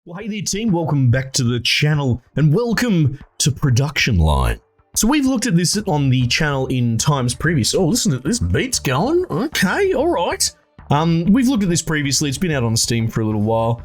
Well, hey there team, welcome back to the channel and welcome to Production Line. So we've looked at this on the channel in times previous. Oh, listen to this beat's going. Okay, all right. We've looked at this previously. It's been out on Steam for a little while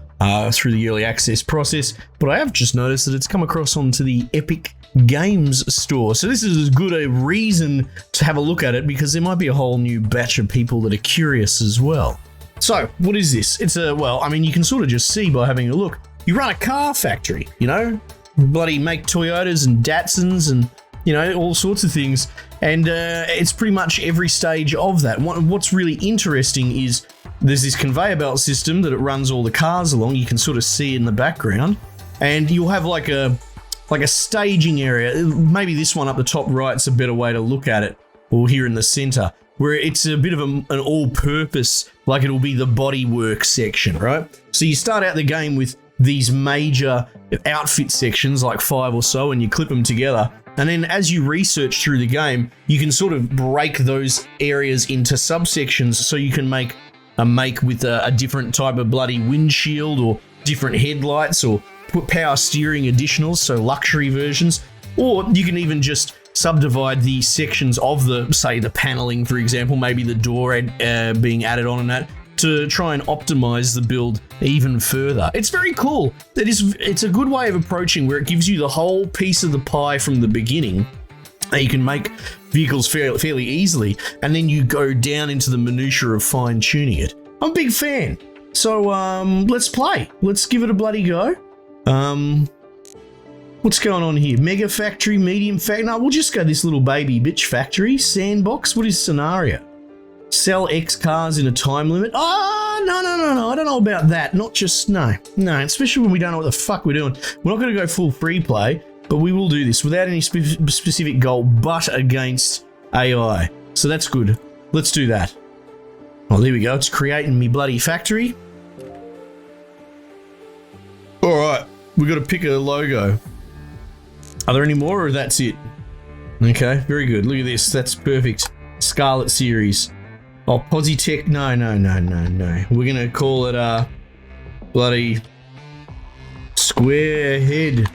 through the early access process, but I have just noticed that it's come across onto the Epic Games store. So this is as good a reason to have a look at it because there might be a whole new batch of people that are curious as well. So, what is this? It's you can sort of just see by having a look. You run a car factory, you know? Bloody make Toyotas and Datsuns and, you know, all sorts of things. And it's pretty much every stage of that. What's really interesting is there's this conveyor belt system that it runs all the cars along. You can sort of see in the background. And you'll have like a staging area. Maybe this one up the top right's a better way to look at it. Or here in the center, where it's a bit of an all-purpose, like it'll be the bodywork section, right? So you start out the game with these major outfit sections, like 5 or so, and you clip them together. And then as you research through the game, you can sort of break those areas into subsections so you can make a make with a different type of bloody windshield or different headlights or put power steering additionals, so luxury versions. Or you can even just subdivide the sections of the paneling, for example, maybe the door being added on and that, to try and optimize the build even further. It's very cool. It's a good way of approaching where it gives you the whole piece of the pie from the beginning. You can make vehicles fairly easily, and then you go down into the minutiae of fine tuning it. I'm a big fan. So let's play. Let's give it a bloody go. What's going on here? Mega factory, medium factory. No, we'll just go this little baby bitch factory. Sandbox. What is scenario? Sell X cars in a time limit. Oh, no. I don't know about that. No, especially when we don't know what the fuck we're doing. We're not going to go full free play, but we will do this without any specific goal, but against AI. So that's good. Let's do that. Oh, there we go. It's creating me bloody factory. All right. We've got to pick a logo. Are there any more or that's it? Okay, very good. Look at this. That's perfect. Scarlet series. Oh, Positech. No. We're going to call it bloody Square Head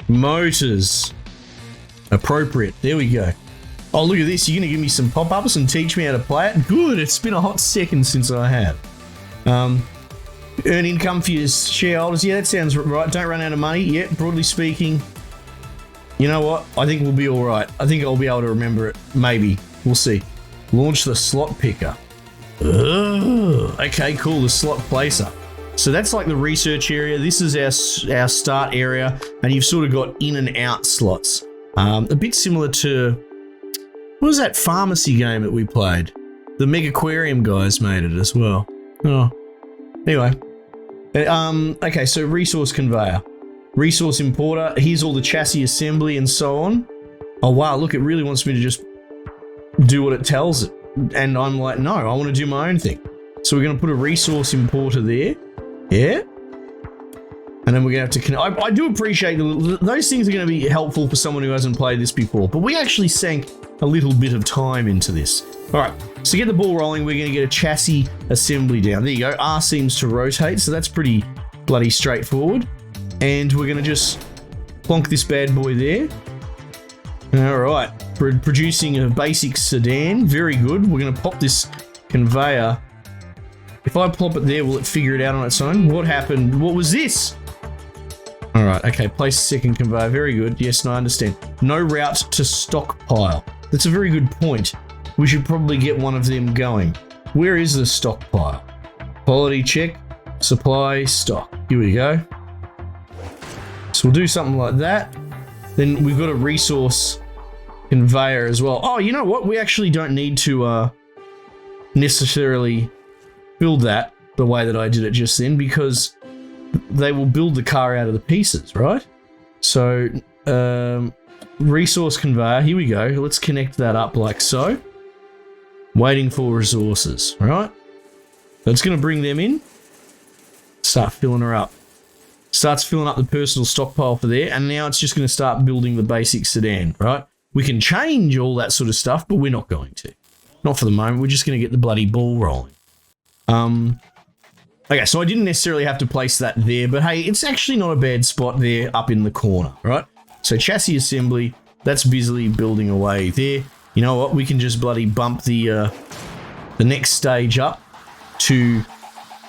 Motors. Appropriate. There we go. Oh, look at this. You're going to give me some pop-ups and teach me how to play it? Good. It's been a hot second since I have. Earn income for your shareholders. Yeah, that sounds right. Don't run out of money. Yeah, broadly speaking. You know what? I think we'll be all right. I think I'll be able to remember it. Maybe. We'll see. Launch the slot picker. Oh, okay, cool. The slot placer. So that's like the research area. This is our start area, and you've sort of got in and out slots. A bit similar to, what was that pharmacy game that we played? The Megaquarium guys made it as well. Oh, anyway. Okay, so resource conveyor. Resource importer, here's all the chassis assembly and so on. Oh wow, look, it really wants me to just do what it tells it. And I'm like, no, I want to do my own thing. So we're going to put a resource importer there. Yeah. And then we're going to have to connect. I do appreciate those things are going to be helpful for someone who hasn't played this before, but we actually sank a little bit of time into this. All right, so get the ball rolling. We're going to get a chassis assembly down. There you go. R seems to rotate, so that's pretty bloody straightforward. And we're going to just plonk this bad boy there. All right, producing a basic sedan. Very good. We're going to pop this conveyor. If I plop it there, will it figure it out on its own? What happened? What was this? All right, okay, place second conveyor. Very good. Yes, no, I understand. No route to stockpile. That's a very good point. We should probably get one of them going. Where is the stockpile? Quality check. Supply stock. Here we go. So we'll do something like that. Then we've got a resource conveyor as well. Oh, you know what? We actually don't need to necessarily build that the way that I did it just then, because they will build the car out of the pieces, right? So resource conveyor, here we go. Let's connect that up like so. Waiting for resources, right? That's going to bring them in. Start filling her up. Starts filling up the personal stockpile for there, and now it's just going to start building the basic sedan, right? We can change all that sort of stuff, but we're not going to. Not for the moment. We're just going to get the bloody ball rolling. Okay, so I didn't necessarily have to place that there, but hey, it's actually not a bad spot there up in the corner, right? So chassis assembly, that's busily building away there. You know what? We can just bloody bump the next stage up to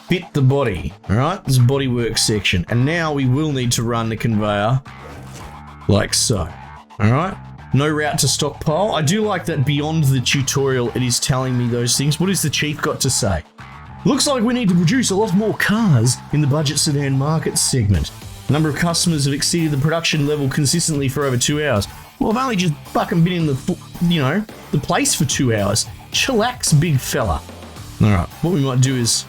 fit the body, all right? This bodywork section. And now we will need to run the conveyor like so, all right? No route to stockpile. I do like that beyond the tutorial, it is telling me those things. What has the chief got to say? Looks like we need to produce a lot more cars in the budget sedan market segment. The number of customers have exceeded the production level consistently for over 2 hours. Well, I've only just fucking been in the place for 2 hours. Chillax, big fella. All right, what we might do is...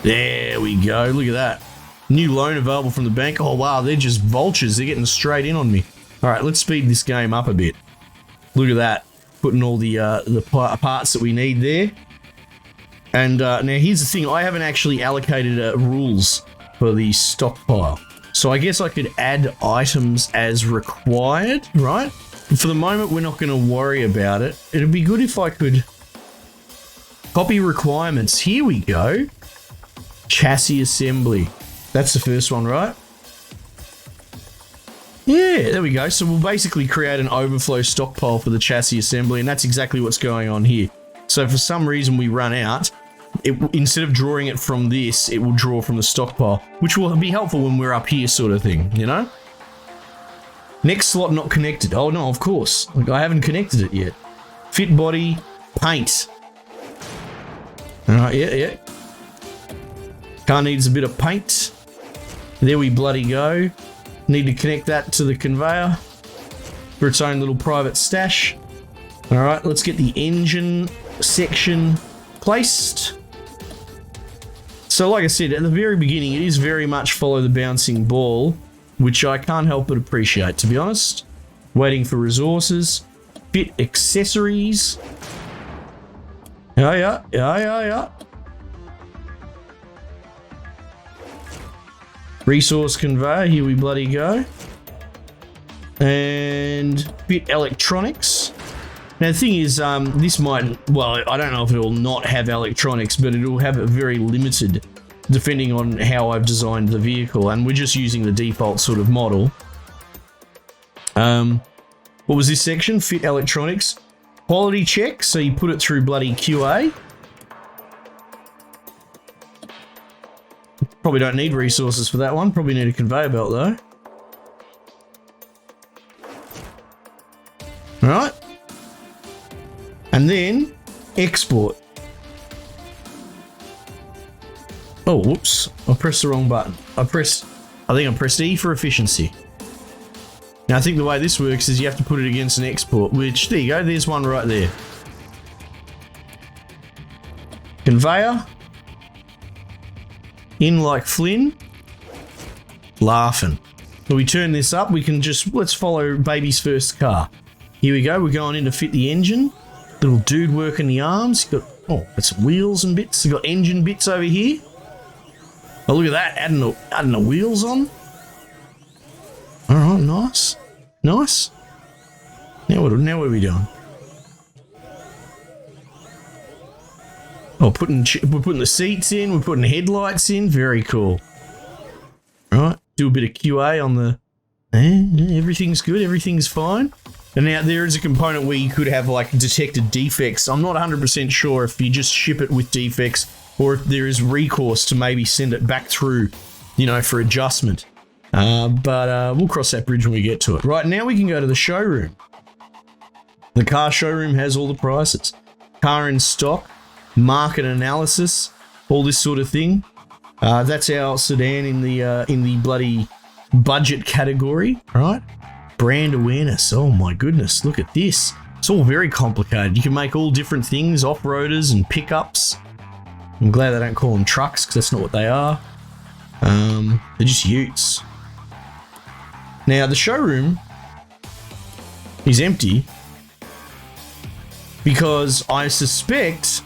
There we go, look at that. New loan available from the bank. Oh, wow, they're just vultures. They're getting straight in on me. All right, let's speed this game up a bit. Look at that. Putting all the parts that we need there. And now here's the thing. I haven't actually allocated rules for the stockpile. So I guess I could add items as required, right? But for the moment, we're not going to worry about it. It'd be good if I could copy requirements. Here we go. Chassis assembly. That's the first one, right? Yeah, there we go. So we'll basically create an overflow stockpile for the chassis assembly, and that's exactly what's going on here. So if for some reason we run out, instead of drawing it from this, it will draw from the stockpile, which will be helpful when we're up here sort of thing, you know? Next slot not connected. Oh no, of course. Like, I haven't connected it yet. Fit body, paint. Alright, yeah. Car needs a bit of paint. There we bloody go. Need to connect that to the conveyor for its own little private stash. Alright, let's get the engine section placed. So like I said, at the very beginning, it is very much follow the bouncing ball, which I can't help but appreciate, to be honest. Waiting for resources. Fit accessories. Yeah. Resource conveyor, here we bloody go. And fit electronics. Now the thing is, this might, well, I don't know if it will not have electronics, but it will have it very limited depending on how I've designed the vehicle, and we're just using the default sort of model. What was this section? Fit electronics. Quality check, so you put it through bloody QA. Probably don't need resources for that one. Probably need a conveyor belt though. Alright. And then export. Oh, whoops. I pressed the wrong button. I think I pressed E for efficiency. Now I think the way this works is you have to put it against an export, which, there you go, there's one right there. Conveyor. In like Flynn. Laughing. When we turn this up, we can just, let's follow baby's first car. Here we go, we're going in to fit the engine. Little dude working the arms. Got, oh, got some wheels and bits. We've got engine bits over here. Oh, look at that, adding the wheels on. Alright, nice. Nice. Now what are we doing? Oh, we're putting the seats in, we're putting headlights in. Very cool. Right, do a bit of QA on the... everything's good, everything's fine. And now there is a component where you could have like detected defects. I'm not 100% sure if you just ship it with defects or if there is recourse to maybe send it back through, you know, for adjustment. But we'll cross that bridge when we get to it. Right, now we can go to the showroom. The car showroom has all the prices. Car in stock, market analysis, all this sort of thing. That's our sedan in the bloody budget category, right? Brand awareness. Oh my goodness, look at this. It's all very complicated. You can make all different things, off-roaders and pickups. I'm glad they don't call them trucks because that's not what they are. They're just utes. Now the showroom is empty because I suspect,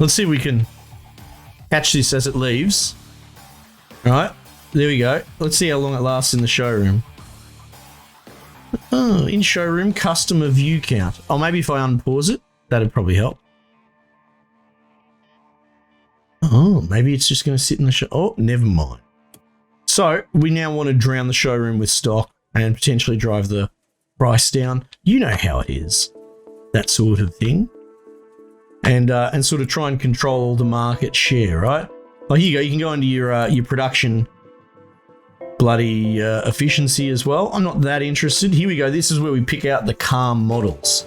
let's see if we can catch this as it leaves. All right, there we go. Let's see how long it lasts in the showroom. Oh, in showroom, customer view count. Oh, maybe if I unpause it, that'd probably help. Oh, maybe it's just going to sit in the show. Oh, never mind. So we now want to drown the showroom with stock and potentially drive the price down. You know how it is, that sort of thing. And sort of try and control the market share, right? Oh, here you go. You can go into your production bloody efficiency as well. I'm not that interested. Here we go. This is where we pick out the calm models.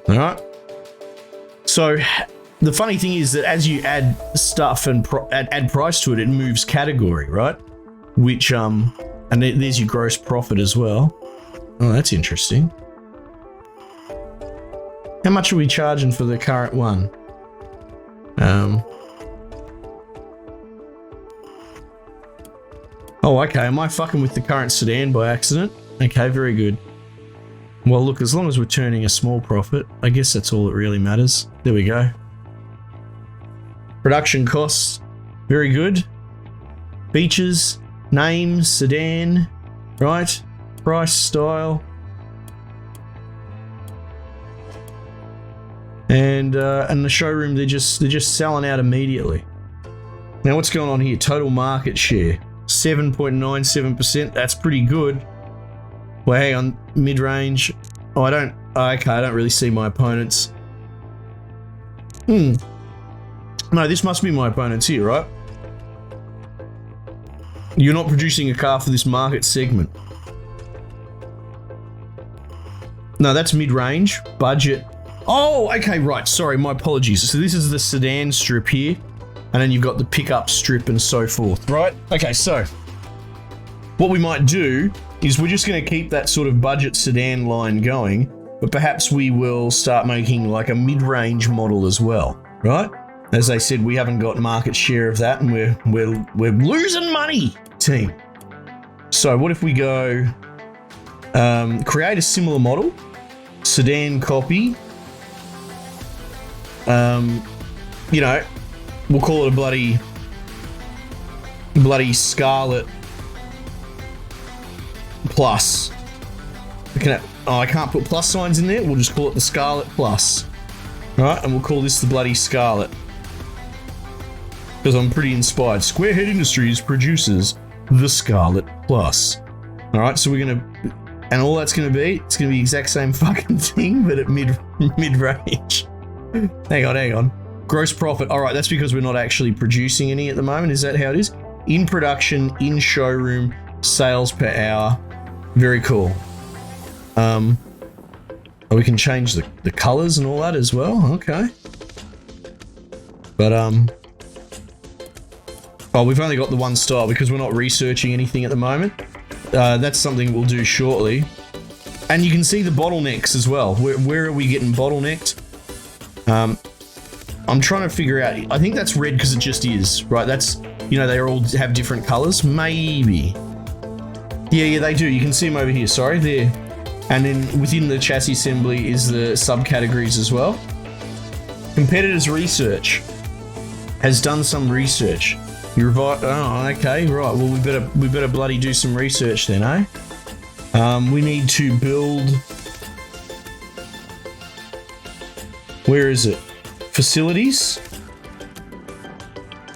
All right. So the funny thing is that as you add stuff and add price to it, it moves category, right? Which and there's your gross profit as well. Oh, that's interesting. How much are we charging for the current one? Oh, okay. Am I fucking with the current sedan by accident? Okay, very good. Well, look, as long as we're turning a small profit, I guess that's all that really matters. There we go. Production costs, very good. Features, names, sedan, right? Price, style. And the showroom, they're just selling out immediately. Now, what's going on here? Total market share, 7.97%. That's pretty good. Well, hang on, mid-range. Oh, okay, I don't really see my opponents. No, this must be my opponents here, right? You're not producing a car for this market segment. No, that's mid-range, budget. Oh, okay, right, sorry, my apologies. So this is the sedan strip here, and then you've got the pickup strip and so forth, right? Okay, so what we might do is we're just going to keep that sort of budget sedan line going, but perhaps we will start making like a mid-range model as well, right? As I said, we haven't got market share of that, and we're losing money, team. So what if we go create a similar model, sedan copy. You know, we'll call it a bloody Scarlet Plus. I can't put plus signs in there. We'll just call it the Scarlet Plus. All right, and we'll call this the bloody Scarlet. Because I'm pretty inspired. Squarehead Industries produces the Scarlet Plus. All right, so we're gonna, and all that's gonna be, it's gonna be the exact same fucking thing, but at mid-range. Hang on. Gross profit. All right, that's because we're not actually producing any at the moment. Is that how it is? In production, in showroom, sales per hour. Very cool. We can change the colors and all that as well. Okay. But oh, we've only got the one style because we're not researching anything at the moment. That's something we'll do shortly. And you can see the bottlenecks as well. Where are we getting bottlenecked? I'm trying to figure out. I think that's red because it just is, right? That's, you know, they all have different colors. Maybe. Yeah, they do. You can see them over here. Sorry, there. And then within the chassis assembly is the subcategories as well. Competitors research has done some research. You revive. Oh, okay, right. Well, we better bloody do some research then, eh? We need to build. Where is it? Facilities.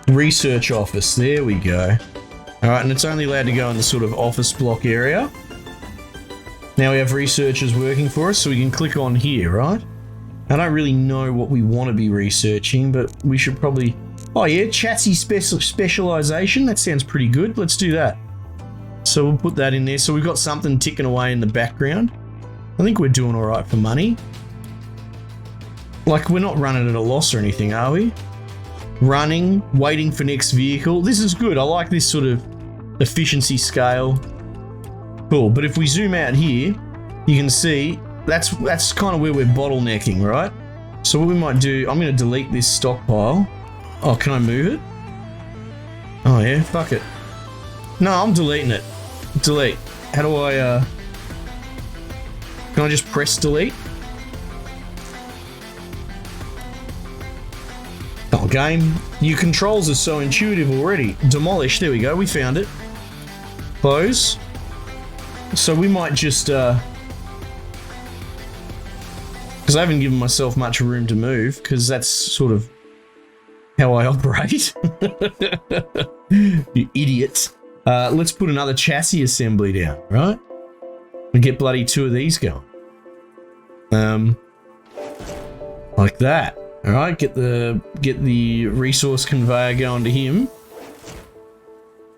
Research office. There we go. All right, and it's only allowed to go in the sort of office block area. Now we have researchers working for us, so we can click on here, right? I don't really know what we want to be researching, but we should probably. Oh yeah, chassis specialization. That sounds pretty good. Let's do that. So we'll put that in there. So we've got something ticking away in the background. I think we're doing all right for money. Like, we're not running at a loss or anything, are we? Running, waiting for next vehicle. This is good. I like this sort of efficiency scale. Cool. But if we zoom out here, you can see that's kind of where we're bottlenecking, right? So what we might do, I'm going to delete this stockpile. Oh, can I move it? Oh yeah, fuck it. No, I'm deleting it. Delete. How do I, can I just press delete? Oh, game. Your controls are so intuitive already. Demolish, there we go, we found it. Close. So we might just, because I haven't given myself much room to move, because that's sort of how I operate. You idiots. Let's put another chassis assembly down, right? And get bloody 2 of these going. Like that. All right, get the resource conveyor going to him.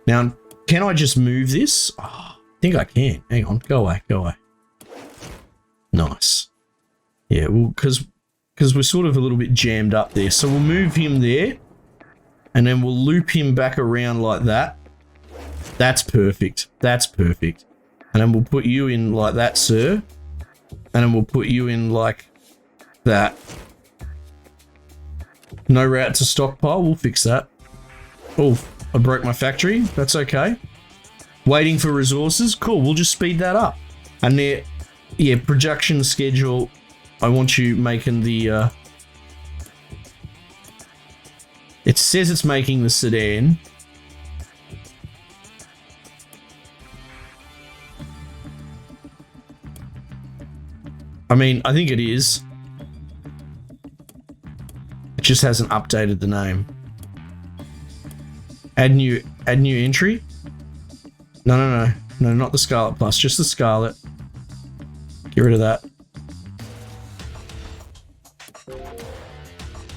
Now, can I just move this? Oh, I think I can. Hang on, go away. Nice. Yeah, well, because we're sort of a little bit jammed up there. So we'll move him there, and then we'll loop him back around like that. That's perfect. And then we'll put you in like that, sir. And then we'll put you in like that. No route to stockpile. We'll fix that. Oh, I broke my factory. That's okay. Waiting for resources. Cool. We'll just speed that up. And there, yeah, production schedule. I want you making the... It says it's making the sedan. I mean, I think it is. It just hasn't updated the name. Add new entry? No, not the Scarlet Plus, just the Scarlet. Get rid of that.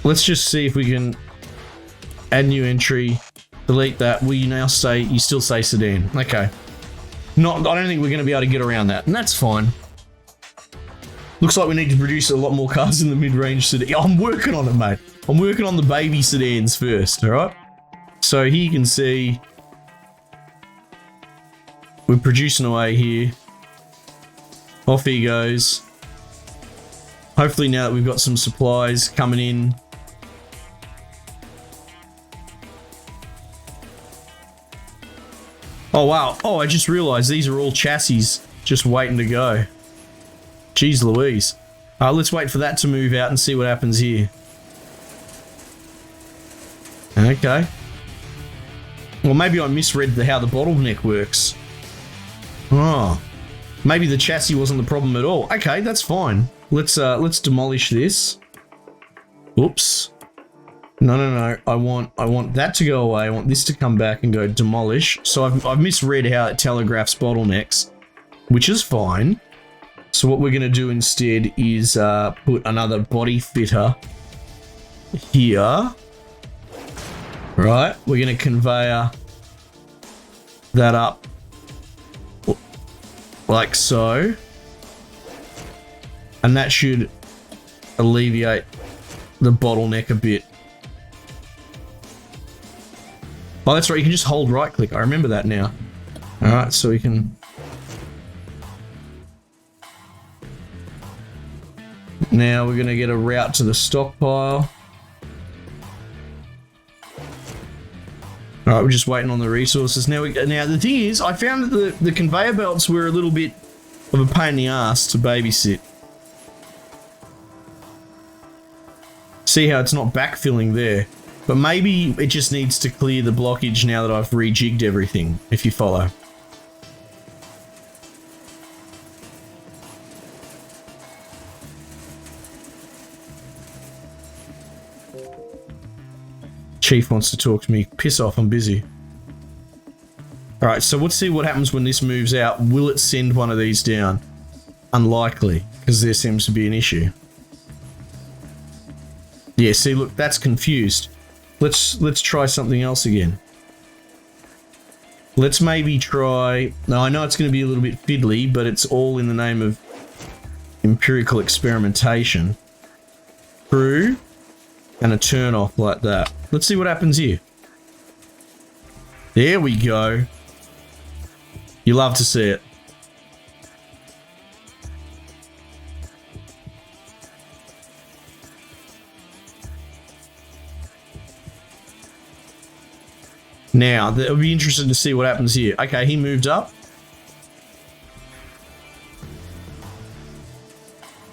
Let's just see if we can add new entry, delete that. Will you now say, you still say sedan? Okay. I don't think we're going to be able to get around that, and that's fine. Looks like we need to produce a lot more cars in the mid-range sedan. I'm working on it, mate. I'm working on the baby sedans first, all right? So here you can see we're producing away here. Off he goes. Hopefully now that we've got some supplies coming in. Oh, wow. Oh, I just realized these are all chassis just waiting to go. Jeez Louise. Let's wait for that to move out and see what happens here. Okay. Well, maybe I misread how the bottleneck works. Oh. Maybe the chassis wasn't the problem at all. Okay, that's fine. Let's demolish this. Oops. No. I want that to go away. I want this to come back and go demolish. So I've misread how it telegraphs bottlenecks, which is fine. So what we're going to do instead is put another body fitter here. Right, we're going to conveyor that up like so. And that should alleviate the bottleneck a bit. Oh, that's right, you can just hold right click. I remember that now. Alright, so we can... Now we're going to get a route to the stockpile. Alright, we're just waiting on the resources. Now the thing is, I found that the conveyor belts were a little bit of a pain in the ass to babysit. See how it's not backfilling there. But maybe it just needs to clear the blockage now that I've rejigged everything, if you follow. Chief wants to talk to me. Piss off, I'm busy. Alright, so let's see what happens when this moves out. Will it send one of these down? Unlikely, because there seems to be an issue. Yeah, see, look, that's confused. Let's try something else again. Let's maybe try... Now, I know it's going to be a little bit fiddly, but it's all in the name of empirical experimentation. True. And a turn off like that. Let's see what happens here. There we go. You love to see it. Now, it'll be interesting to see what happens here. Okay, he moved up.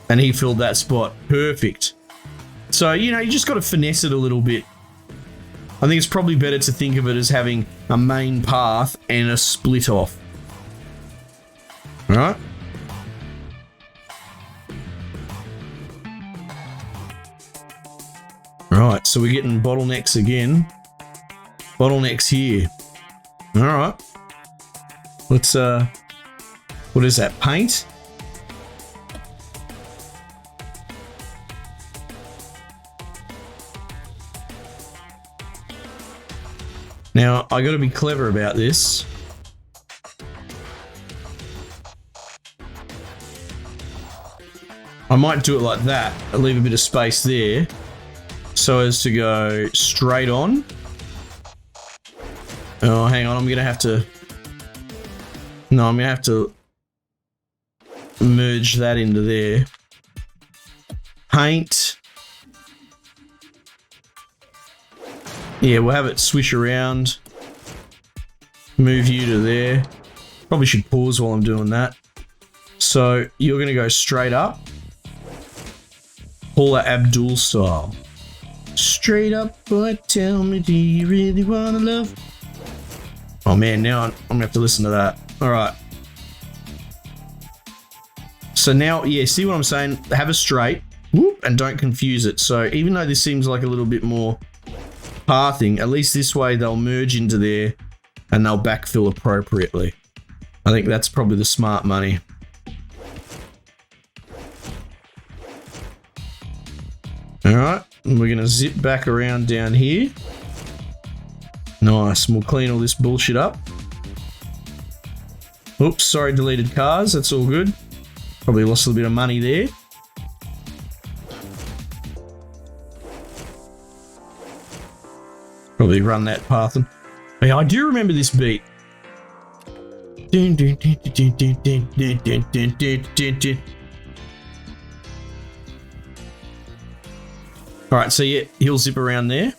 And he filled that spot. Perfect. So, you know, you just got to finesse it a little bit. I think it's probably better to think of it as having a main path and a split off. Alright? Right, so we're getting bottlenecks again. Bottlenecks here. All right. Let's, what is that? Paint? Now, I got to be clever about this. I might do it like that. I'll leave a bit of space there so as to go straight on. Oh, hang on. I'm going to have to... No, I'm going to have to merge that into there. Paint. Yeah, we'll have it swish around. Move you to there. Probably should pause while I'm doing that. So you're going to go straight up. Paula Abdul style. Straight up, boy, tell me, do you really want to love? Oh man, now I'm going to have to listen to that. All right. So now, yeah, see what I'm saying? Have a straight, whoop, and don't confuse it. So even though this seems like a little bit more pathing, at least this way they'll merge into there and they'll backfill appropriately. I think that's probably the smart money. Alright, and we're going to zip back around down here. Nice, and we'll clean all this bullshit up. Oops, sorry, deleted cars, that's all good. Probably lost a little bit of money there. Probably run that path. And yeah, I do remember this beat. Alright, so yeah, he'll zip around there.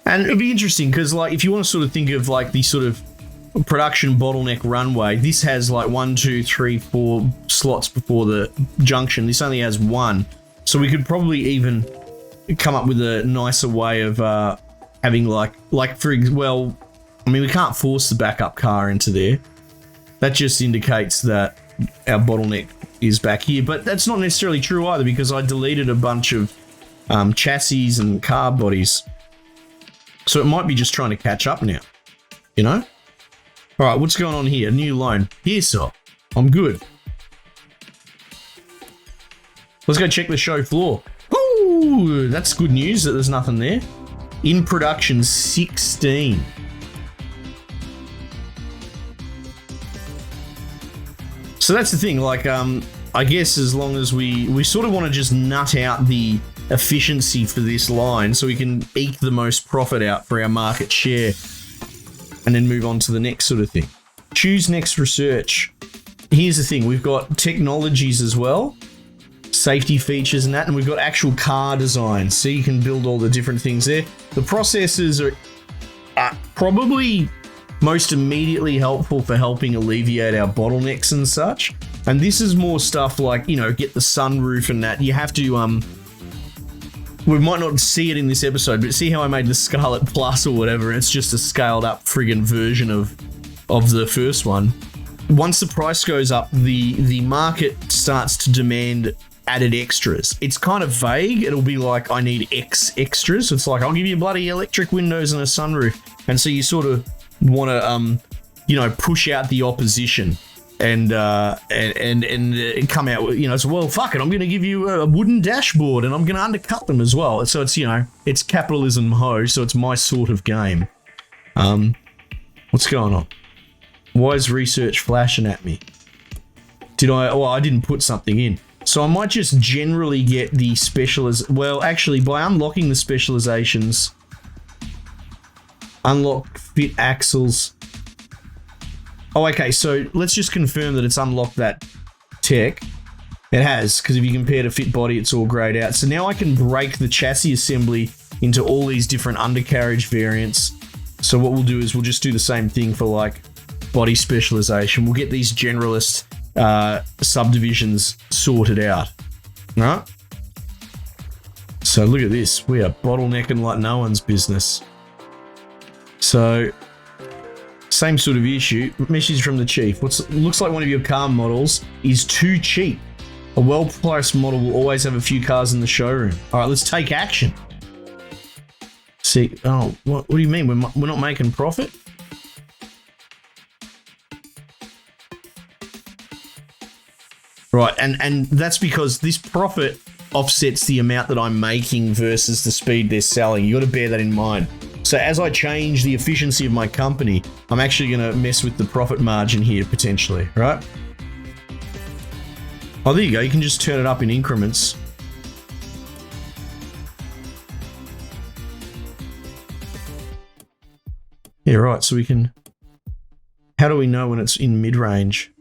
And it'll be interesting because, like, if you want to sort of think of like the sort of production bottleneck runway, this has like 1, 2, 3, 4 slots before the junction. This only has 1. So we could probably even come up with a nicer way of having well, I mean, we can't force the backup car into there. That just indicates that our bottleneck is back here, but that's not necessarily true either because I deleted a bunch of chassis and car bodies. So it might be just trying to catch up now, you know? All right, what's going on here? New loan. Here, sir. I'm good. Let's go check the show floor. Ooh, that's good news that there's nothing there. In production, 16. So that's the thing, like, I guess as long as we sort of want to just nut out the efficiency for this line so we can eke the most profit out for our market share and then move on to the next sort of thing. Choose next research. Here's the thing, we've got technologies as well, safety features and that, and we've got actual car design, so you can build all the different things there. The processes are probably most immediately helpful for helping alleviate our bottlenecks and such. And this is more stuff like, you know, get the sunroof and that. You have to, we might not see it in this episode, but see how I made the Scarlet Plus or whatever? It's just a scaled up friggin' version of the first one. Once the price goes up, the market starts to demand added extras. It's kind of vague. It'll be like, I need X extras. It's like, I'll give you bloody electric windows and a sunroof. And so you sort of want to, you know, push out the opposition and come out with, you know, so, well, fuck it, I'm going to give you a wooden dashboard and I'm going to undercut them as well. So it's, you know, it's capitalism ho, so it's my sort of game. What's going on? Why is research flashing at me? I didn't put something in. So I might just generally get the well, actually, by unlocking the specializations, unlock fit axles. Oh, okay, so let's just confirm that it's unlocked that tech. It has, because if you compare to fit body, it's all grayed out. So now I can break the chassis assembly into all these different undercarriage variants. So what we'll do is we'll just do the same thing for like body specialization. We'll get these generalist subdivisions sorted out. All right? So look at this. We are bottlenecking like no one's business. So, same sort of issue. Message from the chief. Looks like one of your car models is too cheap. A well-priced model will always have a few cars in the showroom. All right, let's take action. See, oh, what do you mean? We're not making profit? Right, and that's because this profit offsets the amount that I'm making versus the speed they're selling. You got to bear that in mind. So as I change the efficiency of my company, I'm actually going to mess with the profit margin here potentially, right? Oh, there you go. You can just turn it up in increments. Yeah, right. So we can... How do we know when it's in mid-range?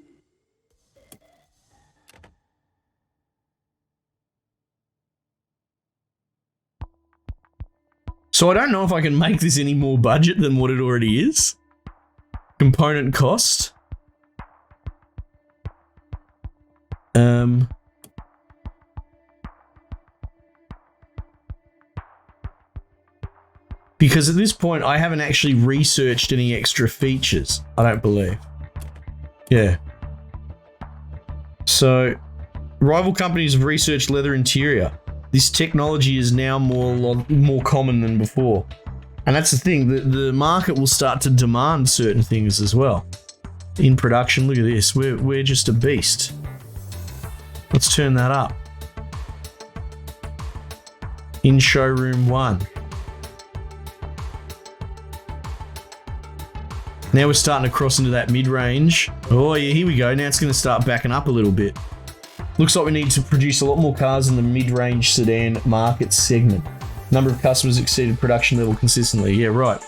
So I don't know if I can make this any more budget than what it already is. Component cost. Because at this point, I haven't actually researched any extra features, I don't believe. Yeah. So, rival companies have researched leather interior. This technology is now more common than before. And that's the thing, the market will start to demand certain things as well. In production, look at this, we're just a beast. Let's turn that up. In showroom 1. Now we're starting to cross into that mid-range. Oh yeah, here we go. Now it's going to start backing up a little bit. Looks like we need to produce a lot more cars in the mid-range sedan market segment. Number of customers exceeded production level consistently. Yeah, right.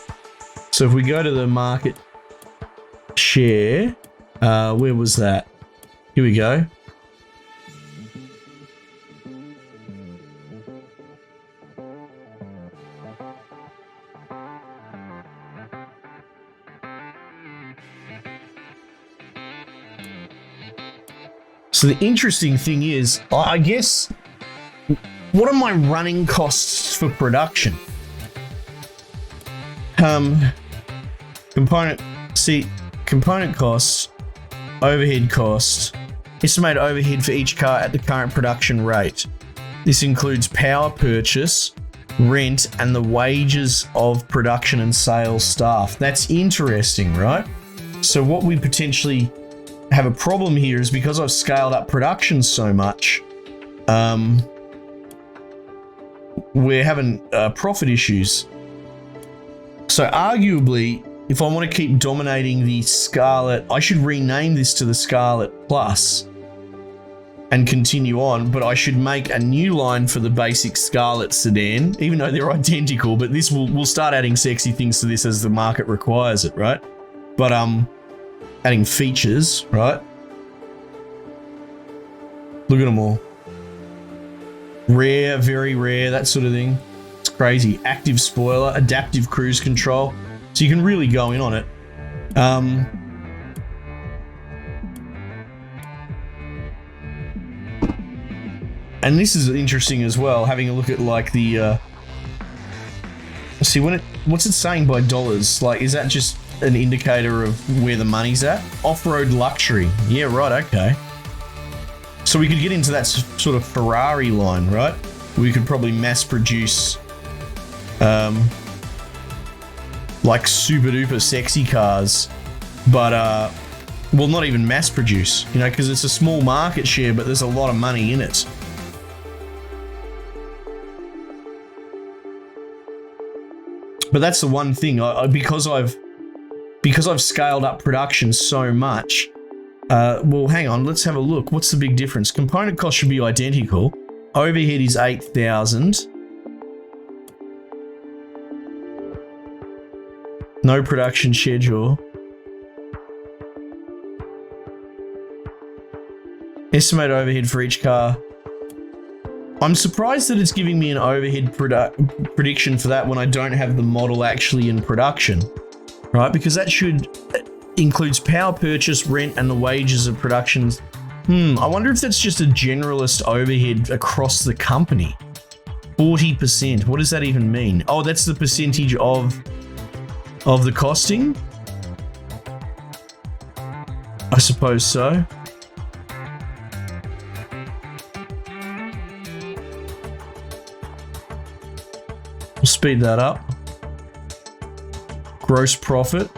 So if we go to the market share, where was that? Here we go. So the interesting thing is, I guess, what are my running costs for production? Component costs, overhead costs, estimated overhead for each car at the current production rate. This includes power purchase, rent, and the wages of production and sales staff. That's interesting, right? So what we potentially have a problem here is because I've scaled up production so much, we're having profit issues. So arguably, if I want to keep dominating the Scarlet, I should rename this to the Scarlet Plus and continue on, but I should make a new line for the basic Scarlet sedan, even though they're identical, but this we'll start adding sexy things to this as the market requires it, right? But adding features, right? Look at them all. Rare, very rare, that sort of thing. It's crazy. Active spoiler, adaptive cruise control. So you can really go in on it. And this is interesting as well, having a look at like the... see, what's it saying by dollars? Like, is that just an indicator of where the money's at? Off-road luxury. Yeah, right, okay. So we could get into that sort of Ferrari line, right? We could probably mass produce like super duper sexy cars, but well, not even mass produce, you know, because it's a small market share, but there's a lot of money in it. But that's the one thing, because I've scaled up production so much. Well, hang on, let's have a look. What's the big difference? Component cost should be identical. Overhead is 8,000. No production schedule. Estimated overhead for each car. I'm surprised that it's giving me an overhead prediction for that when I don't have the model actually in production, right? Because that includes power purchase, rent, and the wages of production. I wonder if that's just a generalist overhead across the company. 40%. What does that even mean? Oh, that's the percentage of the costing? I suppose so. speed that up. Gross profit.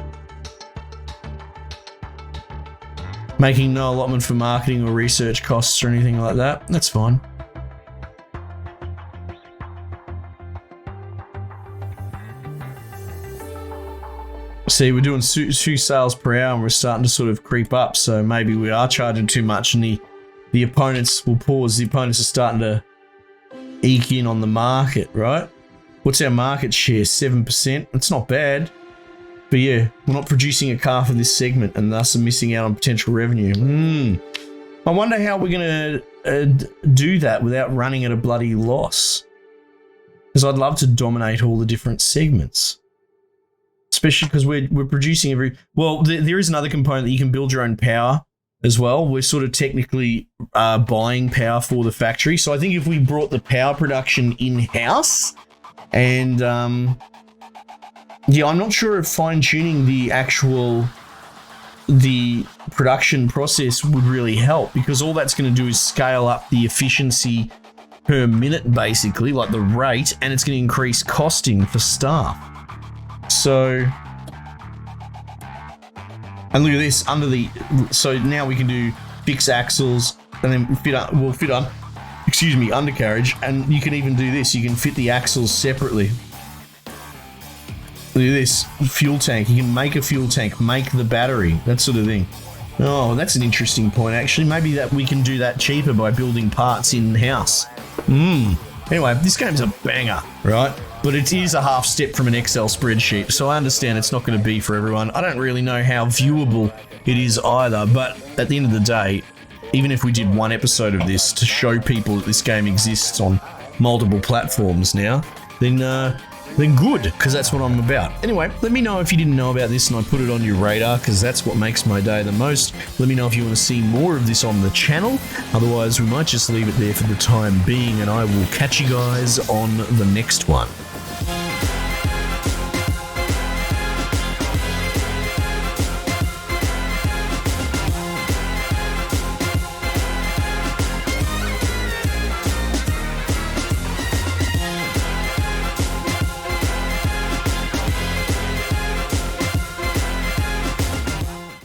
Making no allotment for marketing or research costs or anything like that. That's fine. See, we're doing 2 sales per hour and we're starting to sort of creep up. So maybe we are charging too much and the opponents will pause. The opponents are starting to eke in on the market, right? What's our market share? 7%. It's not bad. But yeah, we're not producing a car for this segment and thus are missing out on potential revenue. I wonder how we're going to do that without running at a bloody loss. Because I'd love to dominate all the different segments. Especially because we're producing every... Well, there is another component that you can build your own power as well. We're sort of technically buying power for the factory. So I think if we brought the power production in-house and... yeah, I'm not sure if fine-tuning the production process would really help, because all that's going to do is scale up the efficiency per minute, basically, like the rate, and it's going to increase costing for staff. So, and look at this, so now we can do fixed axles, and then fit on, undercarriage, and you can even do this, you can fit the axles separately. Look at this, fuel tank. You can make a fuel tank, make the battery, that sort of thing. Oh, that's an interesting point, actually. Maybe that we can do that cheaper by building parts in-house. Anyway, this game's a banger, right? But it is a half step from an Excel spreadsheet, so I understand it's not going to be for everyone. I don't really know how viewable it is either, but at the end of the day, even if we did one episode of this to show people that this game exists on multiple platforms now, then good, because that's what I'm about. Anyway, let me know if you didn't know about this and I put it on your radar, because that's what makes my day the most. Let me know if you want to see more of this on the channel. Otherwise, we might just leave it there for the time being, and I will catch you guys on the next one.